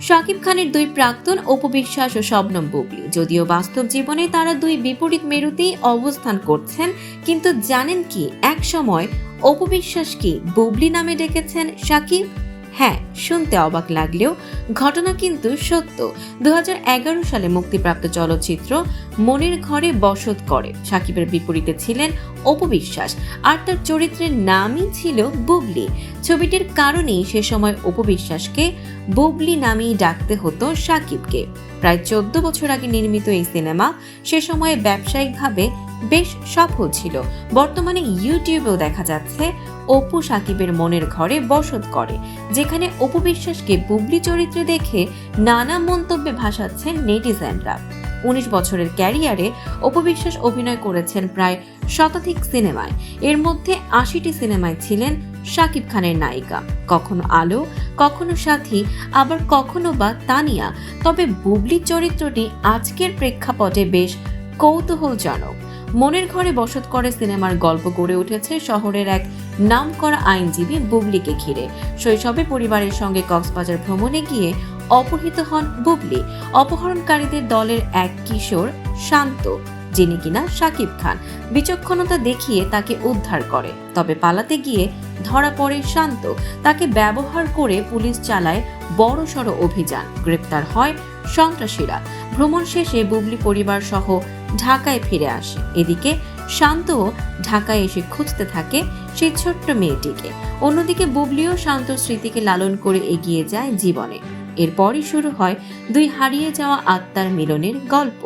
শাকিব খানের দুই প্রাক্তন অপু বিশ্বাস ও শবনম বুবলি, যদিও বাস্তব জীবনে তারা দুই বিপরীত মেরুতেই অবস্থান করছেন, কিন্তু জানেন কি এক সময় অপু বিশ্বাসকে বুবলি নামে ডেকেছেন শাকিব? হ্যাঁ, শুনতে অবাক লাগলেও ঘটনা কিন্তু সত্য। 2011 সালে মুক্তিপ্রাপ্ত চলচ্চিত্র মনের ঘরে বসত করে শাকিবের বিপরীতে ছিলেন অপু বিশ্বাস, আর তার চরিত্রের নামই ছিল বুবলি। ছবিটির কারণেই সে সময় অপু বিশ্বাসকে বুবলি নামেই ডাকতে হতো শাকিবকে। প্রায় 14 বছর আগে নির্মিত এই সিনেমা সে সময়ে ব্যবসায়িকভাবে বেশ সফল ছিল। বর্তমানে ইউটিউবেও দেখা যাচ্ছে অপু শাকিবের মনের ঘরে বসত করে, যেখানে অপু বিশ্বাসকে বুবলি চরিত্রে দেখে নানা মন্তব্যে ভাসাচ্ছেন নেটিজেনরা। 19 বছরের ক্যারিয়ারে অপু বিশ্বাস অভিনয় করেছেন প্রায় শতাধিক সিনেমায়। এর মধ্যে 80টি সিনেমায় ছিলেন শাকিব খানের নায়িকা, কখনো আলো, কখনো সাথী, আবার কখনো বা তানিয়া। তবে বুবলি চরিত্রটি আজকের প্রেক্ষাপটে বেশ কৌতূহলজনক। মনের ঘরে বসত করে সিনেমার গল্প গড়ে উঠেছে শহরের এক নামকরা আইনজীবী বুবলিকে ঘিরে। শৈশবে পরিবারের সঙ্গে কক্সবাজার ভ্রমণে গিয়ে অপহৃত হন বুবলি। অপহরণকারীদের দলের এক কিশোর শান্ত, যিনি কিনা শাকিব খান, বিচক্ষণতা দেখিয়ে তাকে উদ্ধার করে। তবে পালাতে গিয়ে ধরা পড়ে শান্ত। তাকে ব্যবহার করে পুলিশ চালায় বড়সড় অভিযান। গ্রেপ্তার হয় সন্ত্রাসীরা। ভ্রমণ শেষে বুবলি পরিবার সহ ঢাকায় ফিরে আসে। এদিকে শান্তও ঢাকায় এসে খুঁজতে থাকে সেই ছোট্ট মেয়েটিকে। অন্যদিকে বুবলিও শান্ত স্মৃতিকে লালন করে এগিয়ে যায় জীবনে। এরপরই শুরু হয় দুই হারিয়ে যাওয়া আত্মার মিলনের গল্প।